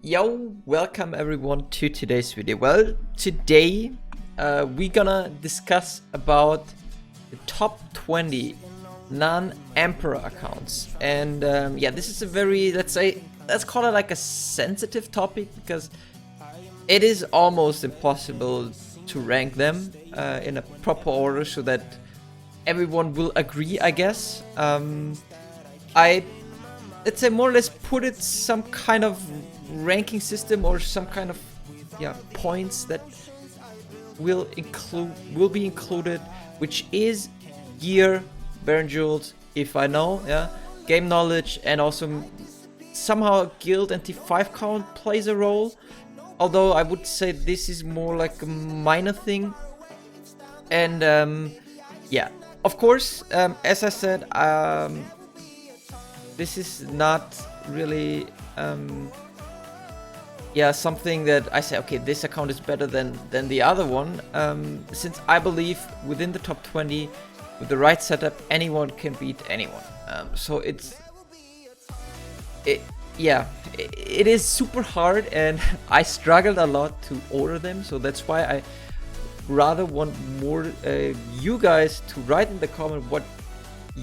Yo, welcome everyone to today's video. Well, today we're gonna discuss about the top 20 non-Emperor accounts. And yeah, this is a very, let's call it like a sensitive topic, because it is almost impossible to rank them in a proper order so that everyone will agree, I guess. Let's say more or less put it some kind of ranking system or some kind of points that will be included, which is gear, Baron Jewels, if I know, game knowledge, and also somehow guild and T5 count plays a role. Although I would say this is more like a minor thing. And yeah, of course, as I said, this is not really something that I say, okay, this account is better than the other one, since I believe within the top 20 with the right setup anyone can beat anyone. So it is super hard, and I struggled a lot to order them, so that's why I rather want more you guys to write in the comment what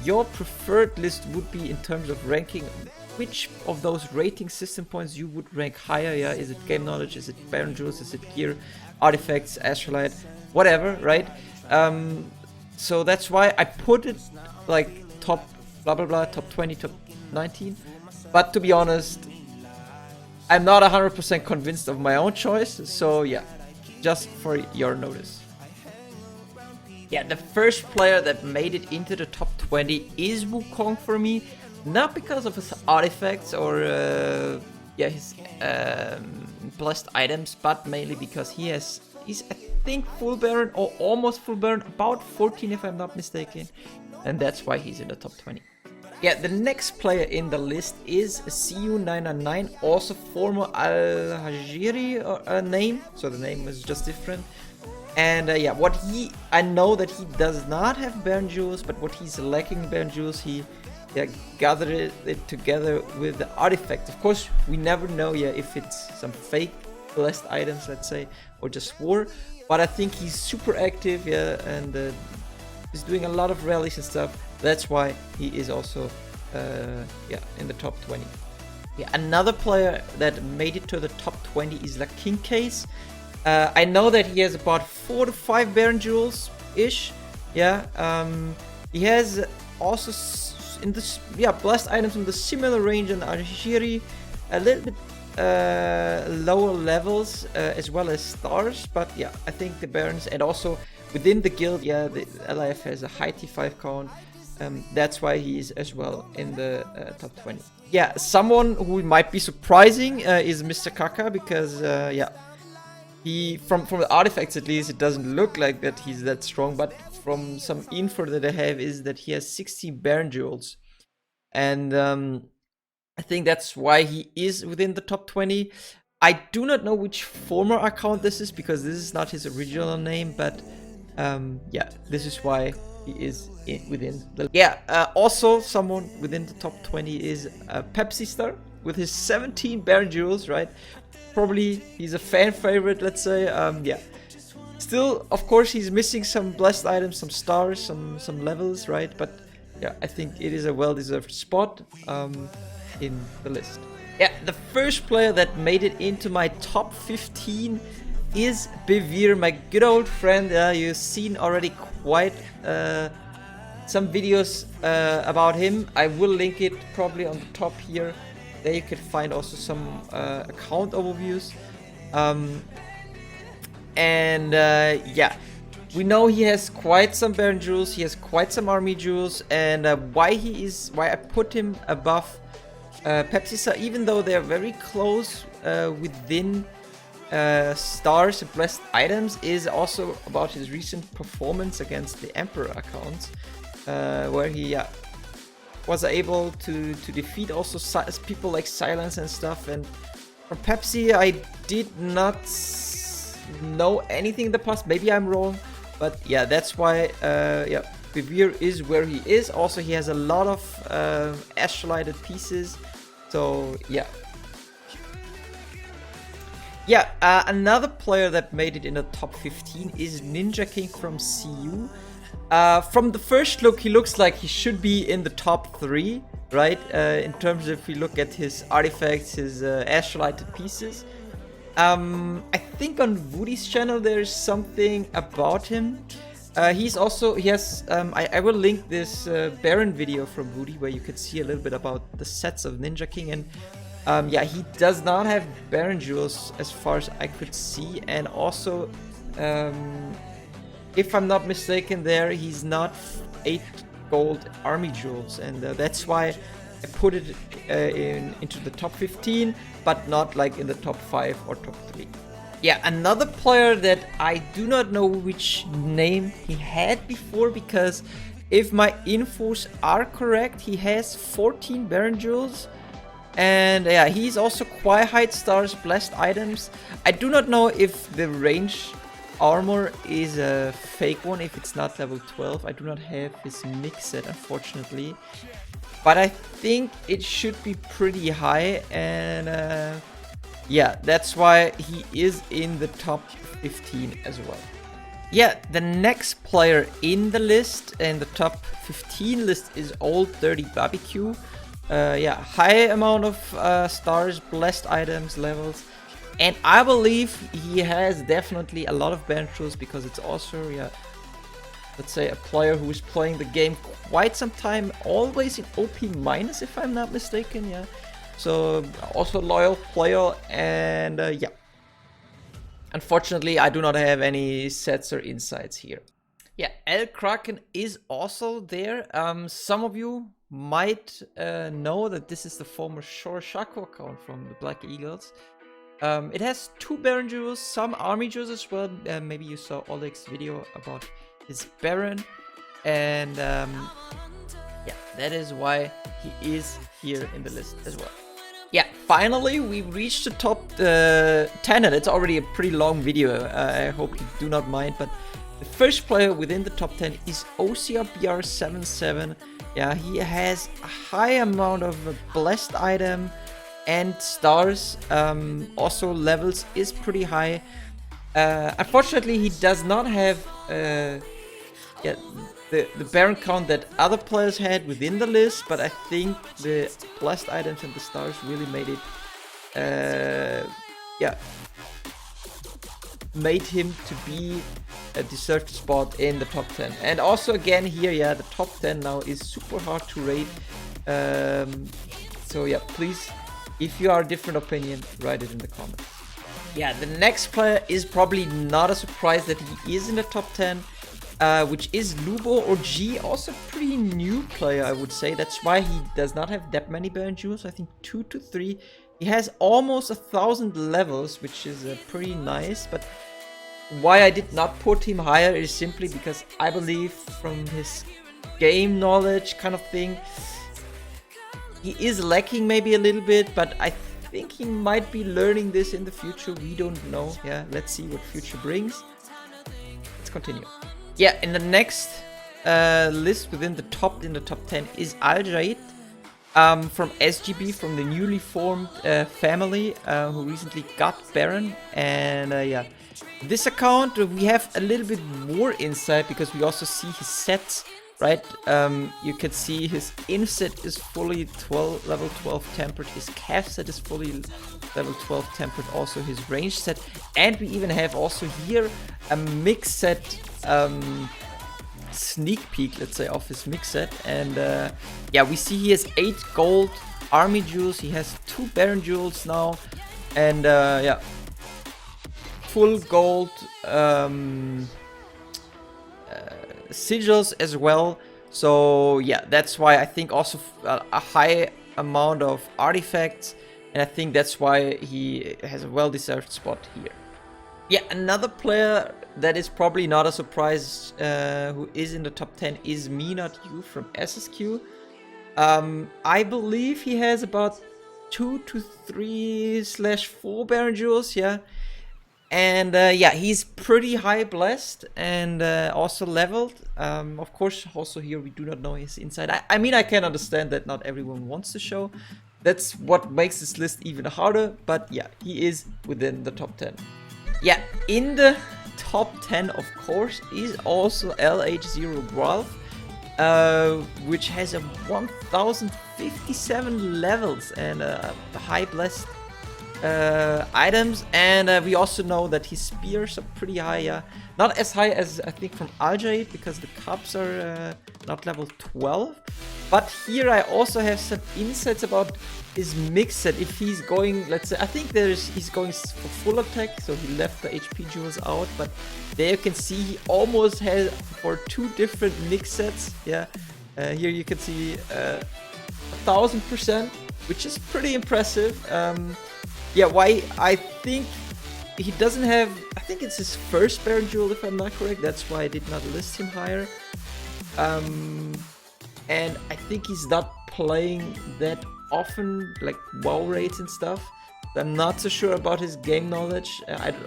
your preferred list would be in terms of ranking. Which of those rating system points you would rank higher? Is it game knowledge? Is it Baron Jewels? Is it gear, artifacts, Astralite, whatever, right? So that's why I put it like top blah blah blah, top 20, top 19. But to be honest, I'm not 100% convinced of my own choice. So yeah, just for your notice. Yeah, the first player that made it into the top 20 is Wukong for me. Not because of his artifacts or his blessed items, but mainly because he's I think full Baron or almost full Baron, about 14 if I'm not mistaken, and that's why he's in the top 20. Yeah, the next player in the list is CU999, also former Al-Hajiri name, so the name is just different. And I know that he does not have Baron Jewels, but what he's lacking Baron Jewels, he gathered it together with the artifact. Of course, we never know if it's some fake blessed items, let's say, or just war. But I think he's super active, and is doing a lot of rallies and stuff. That's why he is also in the top 20. Yeah, another player that made it to the top 20 is like King Case. I know that he has about 4 to 5 Baron Jewels ish. He has also in this blessed items in the similar range and Arashiri, a little bit lower levels, as well as stars. But yeah, I think the Barons, and also within the guild, the LIF has a high T5 count. That's why he is as well in the top 20. Yeah, someone who might be surprising is Mr. Kaka, because he from the artifacts at least, it doesn't look like that he's that strong, but from some info that I have is that he has 16 Baron Jewels, and I think that's why he is within the top 20. I do not know which former account this is, because this is not his original name, but this is why he is within the also someone within the top 20 is Pepsi Star with his 17 Baron Jewels, right? Probably he's a fan favorite, let's say. Still, of course, he's missing some blessed items, some stars, some levels, right? But yeah, I think it is a well-deserved spot in the list. Yeah, the first player that made it into my top 15 is Bevere, my good old friend. You've seen already quite some videos about him. I will link it probably on the top here. There you can find also some account overviews. We know he has quite some Baron Jewels, he has quite some army jewels, and why I put him above Pepsi, even though they're very close within stars and blessed items, is also about his recent performance against the Emperor accounts, where he was able to defeat also people like Silence and stuff. And from Pepsi, I did not know anything in the past. Maybe I'm wrong, but yeah, that's why Bevere is where he is. Also, he has a lot of Astralite pieces, so yeah. Yeah, another player that made it in the top 15 is Ninja King from CU. From the first look, he looks like he should be in the top 3, right? In terms of if we look at his artifacts, his Astralite pieces. I think on Woody's channel there's something about him. He has, I will link this Baron video from Woody where you can see a little bit about the sets of Ninja King, and yeah, he does not have Baron jewels as far as I could see, and also, if I'm not mistaken there, he's not 8 gold army jewels, and that's why I put it into the top 15, but not like in the top 5 or top 3. Yeah, another player that I do not know which name he had before, because if my infos are correct, he has 14 Baron jewels. And yeah, he's also Quiet Stars, blessed items. I do not know if the range armor is a fake one, if it's not level 12. I do not have his mix set, unfortunately. But I think it should be pretty high, and yeah, that's why he is in the top 15 as well. Yeah, the next player in the list, in the top 15 list, is Old Dirty Barbecue. Yeah, high amount of stars, blessed items, levels. And I believe he has definitely a lot of Baron jewels, because it's also, yeah, let's say a player who is playing the game quite some time, always in OP minus if I'm not mistaken, yeah. So also loyal player, and yeah. Unfortunately, I do not have any sets or insights here. Yeah, El Kraken is also there. Some of you might know that this is the former Shore Shaco account from the Black Eagles. It has 2 Baron jewels, some army jewels as well. Maybe you saw Oleg's video about his Baron, and yeah, that is why he is here in the list as well. Yeah, finally we reached the top 10, and it's already a pretty long video. I hope you do not mind, but the first player within the top 10 is OCRBR77. Yeah, he has a high amount of blessed item and stars. Also levels is pretty high. Unfortunately, he does not have yeah, the Baron count that other players had within the list, but I think the blessed items and the stars really made it, yeah, made him to be a deserved spot in the top 10. And also again here, yeah, the top 10 now is super hard to rate. So yeah, please, if you are a different opinion, write it in the comments. Yeah, the next player is probably not a surprise that he is in the top 10. Which is Lubo or G, also pretty new player, I would say. That's why he does not have that many Baron jewels. I think 2 to 3. He has almost 1,000 levels, which is pretty nice. But why I did not put him higher is simply because I believe from his game knowledge kind of thing, he is lacking maybe a little bit, but I think he might be learning this in the future. We don't know. Yeah, let's see what future brings. Let's continue. Yeah, in the next list within the top 10 is Al-Jaid from SGB, from the newly formed family who recently got Baron. And yeah, this account we have a little bit more insight because we also see his sets, right? You can see his inf set is fully level 12 tempered, his calf set is fully level 12 tempered, also his range set, and we even have also here a mix set sneak peek, let's say, of his mix set. And yeah, we see he has 8 gold army jewels, he has 2 Baron jewels now, and yeah, full gold sigils as well. So yeah, that's why I think also a high amount of artifacts, and I think that's why he has a well-deserved spot here. Yeah, another player that is probably not a surprise who is in the top 10 is Me Not You from SSQ. I believe he has about 2 to 3/4 Baron jewels, yeah. And yeah, he's pretty high blessed and also leveled. Of course, also here we do not know his inside. I mean, I can understand that not everyone wants to show that's what makes this list even harder. But yeah, he is within the top 10. Yeah, in the top 10, of course, is also LH0 Guelph, which has a 1057 levels and high blessed items, and we also know that his spears are pretty high, yeah. Not as high as I think from Aljaid, because the cups are not level 12. But here I also have some insights about his mix set. If he's going, let's say, I think he's going for full attack, so he left the HP jewels out. But there you can see he almost has for 2 different mix sets. Yeah, here you can see 1000%, which is pretty impressive. Yeah, why I think he doesn't have, I think it's his first Baron Jewel if I'm not correct, that's why I did not list him higher. And I think he's not playing that often, like WoW raids and stuff. I'm not so sure about his game knowledge.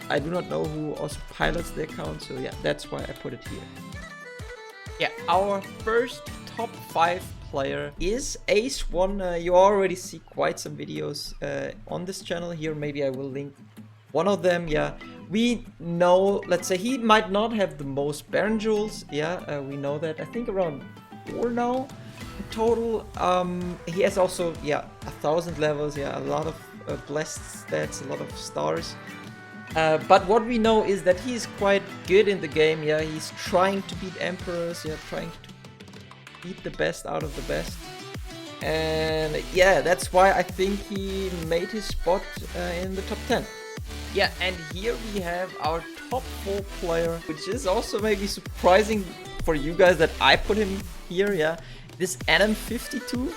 I do not know who also pilots the account, so yeah, that's why I put it here. Yeah, our first top 5 player is Ace1. You already see quite some videos on this channel here. Maybe I will link one of them. Yeah, we know, let's say he might not have the most Baron Jewels. Yeah, we know that. I think around 4 now in total. He has also, yeah, 1000 levels. Yeah, a lot of blessed stats, a lot of stars. But what we know is that he's quite good in the game. Yeah, he's trying to beat Emperors. Yeah, trying to beat the best out of the best, and yeah, that's why I think he made his spot in the top 10. Yeah, and here we have our top 4 player, which is also maybe surprising for you guys that I put him here. Yeah, this NM52.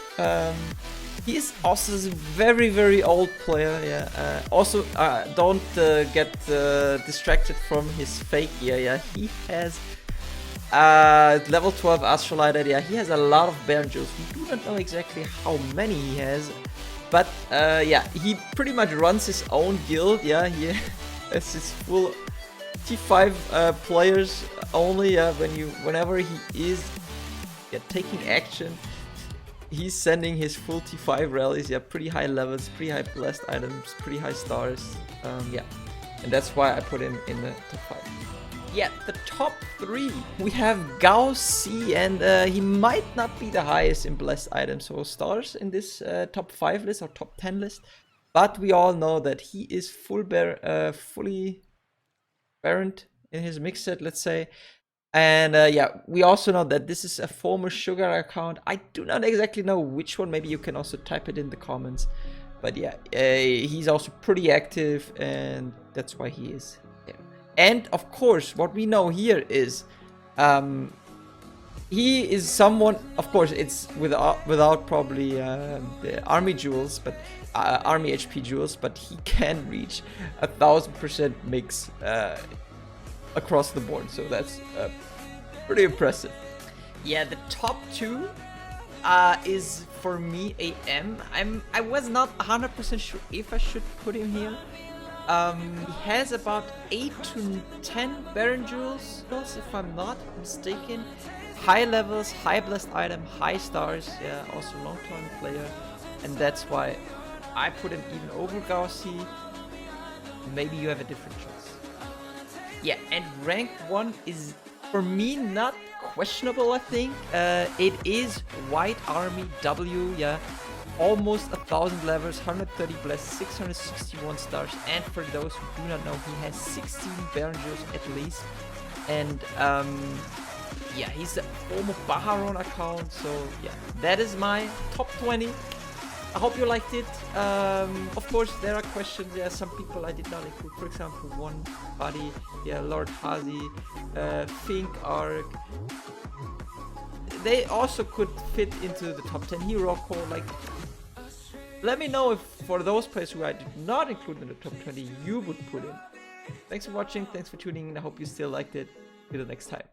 He's also a very old player. Yeah. Also, don't get distracted from his fake gear. Yeah, he has level 12 Astralite. Yeah, he has a lot of Baron Jewels. We do not know exactly how many he has, but yeah, he pretty much runs his own guild. Yeah, he has his full T5 players only. Yeah, whenever he is taking action, he's sending his full T5 rallies. Yeah, pretty high levels, pretty high blessed items, pretty high stars. Yeah, and that's why I put him in the top 5. Yeah, the top 3, we have Gauss C, and he might not be the highest in blessed items or stars in this top 5 list or top 10 list, but we all know that he is fully Baroned in his mix set, let's say. And yeah, we also know that this is a former Sugar account. I do not exactly know which one. Maybe you can also type it in the comments. But yeah, he's also pretty active, and that's why he is there. And of course, what we know here is he is someone, of course, it's without probably the army jewels, but army HP jewels, but he can reach 1000% mix across the board, so that's pretty impressive. Yeah, the top 2 is for me AM. I was not 100% sure if I should put him here. He has about 8 to 10 Baron Jewels, if I'm not mistaken. High levels, high blessed item, high stars. Yeah, also long-term player, and that's why I put him even over Gaussi. Maybe you have a different choice. Yeah, and rank 1 is for me not questionable. I think it is White Army W. Yeah, almost 1000 levels, 130 blessed, 661 stars, and for those who do not know, he has 16 Baron Jewels at least. And yeah, he's a former Baharon account, so yeah, that is my top 20. I hope you liked it. Of course, there are questions. Yeah, some people I did not include. For example, one buddy, yeah, Lord Hazi, Fink Arc. They also could fit into the top 10. Hiroko, like, let me know if for those players who I did not include in the top 20, you would put in. Thanks for watching. Thanks for tuning in. I hope you still liked it. See you next time.